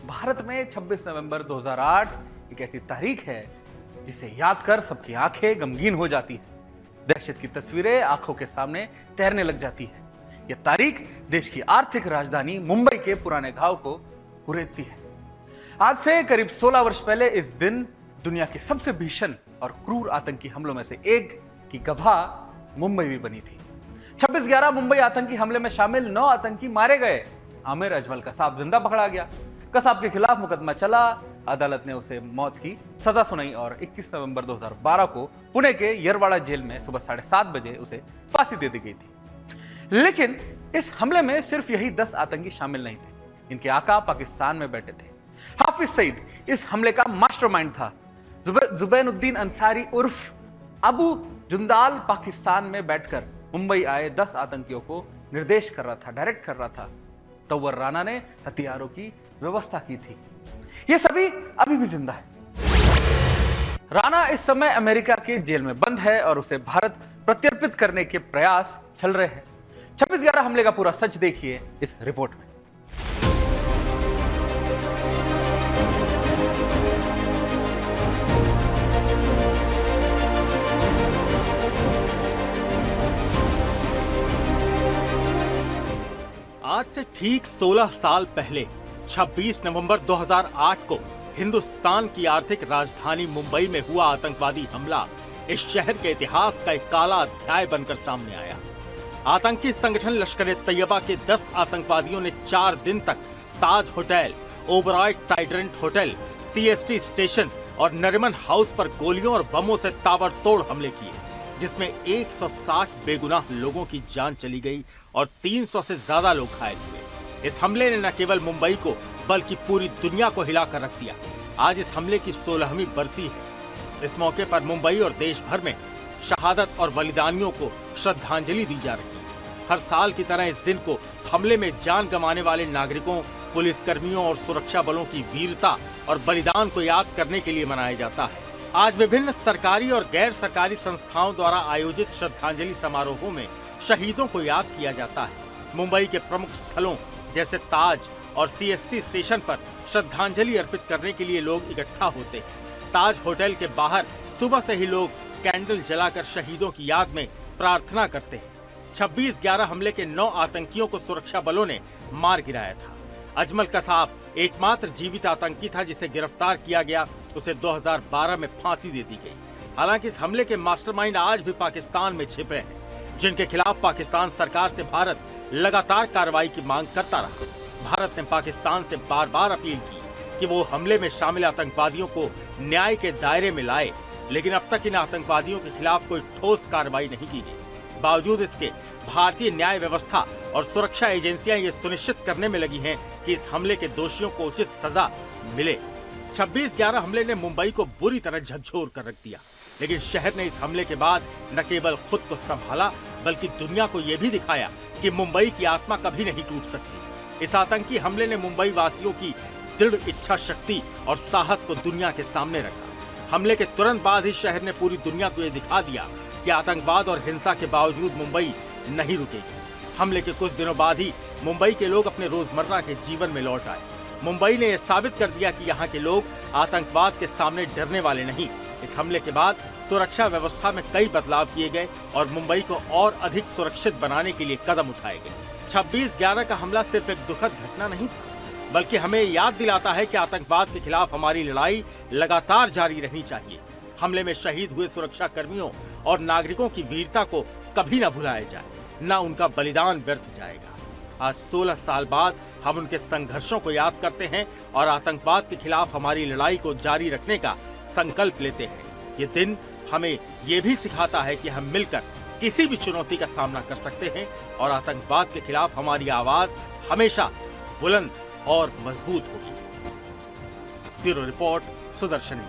भारत में 26 नवंबर 2008 एक ऐसी तारीख है जिसे याद कर सबकी आंखें गमगीन हो जाती है। दहशत की तस्वीरें आंखों के सामने तैरने लग जाती है। यह तारीख देश की आर्थिक राजधानी मुंबई के पुराने घाव को कुरेदती है। आज से करीब 16 वर्ष पहले इस दिन दुनिया के सबसे भीषण और क्रूर आतंकी हमलों में से एक की गवाह मुंबई भी बनी थी। 26/11 मुंबई आतंकी हमले में शामिल 9 आतंकी मारे गए। आमिर अजमल कसाब जिंदा पकड़ा गया। कसाब के खिलाफ मुकदमा चला। अदालत ने उसे मौत की सजा सुनाई और 21 नवंबर 2012 को पुणे के यरवाड़ा जेल में सुबह 7:30 बजे उसे फांसी दे दी गई थी। लेकिन इस हमले में सिर्फ यही 10 आतंकी शामिल नहीं थे। इनके आका पाकिस्तान में बैठे थे। हाफिज सईद इस हमले का मास्टरमाइंड था। जुबैनुद्दीन अंसारी उर्फ अबू जुंदाल पाकिस्तान में बैठकर मुंबई आए 10 आतंकियों को निर्देश कर रहा था, डायरेक्ट कर रहा था। तौवर राना ने हथियारों की व्यवस्था की थी। ये सभी अभी भी जिंदा है। राना इस समय अमेरिका के जेल में बंद है और उसे भारत प्रत्यर्पित करने के प्रयास चल रहे हैं। 26/11 हमले का पूरा सच देखिए इस रिपोर्ट में। आज से ठीक 16 साल पहले 26 नवंबर 2008 को हिंदुस्तान की आर्थिक राजधानी मुंबई में हुआ आतंकवादी हमला इस शहर के इतिहास का एक काला अध्याय बनकर सामने आया। आतंकी संगठन लश्कर-ए-तैयबा के 10 आतंकवादियों ने 4 दिन तक Taj hotel, Oberoi Trident hotel, CST station और नरिमन हाउस पर गोलियों और बमों से ताबड़तोड़ हमले किए, जिसमें 160 बेगुनाह लोगों की जान चली गई और 300 से ज्यादा लोग घायल हुए। इस हमले ने न केवल मुंबई को बल्कि पूरी दुनिया को हिलाकर रख दिया। आज इस हमले की 16वीं बरसी है। इस मौके पर मुंबई और देश भर में शहादत और बलिदानियों को श्रद्धांजलि दी जा रही है। हर साल की तरह इस दिन को हमले में जान गंवाने वाले नागरिकों, पुलिसकर्मियों और सुरक्षा बलों की वीरता और बलिदान को याद करने के लिए मनाया जाता है। आज विभिन्न सरकारी और गैर सरकारी संस्थाओं द्वारा आयोजित श्रद्धांजलि समारोहों में शहीदों को याद किया जाता है। मुंबई के प्रमुख स्थलों जैसे ताज और सीएसटी स्टेशन पर श्रद्धांजलि अर्पित करने के लिए लोग इकट्ठा होते हैं। ताज होटल के बाहर सुबह से ही लोग कैंडल जलाकर शहीदों की याद में प्रार्थना करते हैं। 26/11 हमले के 9 आतंकियों को सुरक्षा बलों ने मार गिराया था। अजमल कसाब एकमात्र जीवित आतंकी था जिसे गिरफ्तार किया गया। उसे 2012 में फांसी दे दी गई। हालांकि इस हमले के मास्टरमाइंड आज भी पाकिस्तान में छिपे हैं, जिनके खिलाफ पाकिस्तान सरकार से भारत लगातार कार्रवाई की मांग करता रहा। भारत ने पाकिस्तान से बार-बार अपील की कि वो हमले में शामिल आतंकवादियों को न्याय के दायरे में लाए, लेकिन अब तक इन आतंकवादियों के खिलाफ कोई ठोस कार्रवाई नहीं की गई। बावजूद इसके भारतीय न्याय व्यवस्था और सुरक्षा एजेंसियां ये सुनिश्चित करने में लगी हैं कि इस हमले के दोषियों को उचित सजा मिले। 26/11 हमले ने मुंबई को बुरी तरह झकझोर कर रख दिया, लेकिन शहर ने इस हमले के बाद न केवल खुद को संभाला बल्कि दुनिया को यह भी दिखाया कि मुंबई की आत्मा कभी नहीं टूट सकती। इस आतंकी हमले ने मुंबई वासियों की दृढ़ इच्छा शक्ति और साहस को दुनिया के सामने रखा। हमले के तुरंत बाद ही शहर ने पूरी दुनिया को यह दिखा दिया कि आतंकवाद और हिंसा के बावजूद मुंबई नहीं रुकेगी। हमले के कुछ दिनों बाद ही मुंबई के लोग अपने रोजमर्रा के जीवन में लौट आए। मुंबई ने यह साबित कर दिया कि यहाँ के लोग आतंकवाद के सामने डरने वाले नहीं। इस हमले के बाद सुरक्षा व्यवस्था में कई बदलाव किए गए और मुंबई को और अधिक सुरक्षित बनाने के लिए कदम उठाए गए। 26/11 का हमला सिर्फ एक दुखद घटना नहीं था, बल्कि हमें याद दिलाता है कि आतंकवाद के खिलाफ हमारी लड़ाई लगातार जारी रहनी चाहिए। हमले में शहीद हुए सुरक्षा कर्मियों और नागरिकों की वीरता को कभी न भुलाया जाए, न उनका बलिदान व्यर्थ जाएगा। आज 16 साल बाद हम उनके संघर्षों को याद करते हैं और आतंकवाद के खिलाफ हमारी लड़ाई को जारी रखने का संकल्प लेते हैं। ये दिन हमें ये भी सिखाता है कि हम मिलकर किसी भी चुनौती का सामना कर सकते हैं और आतंकवाद के खिलाफ हमारी आवाज हमेशा बुलंद और मजबूत होगी। Bureau report, Sudarshan.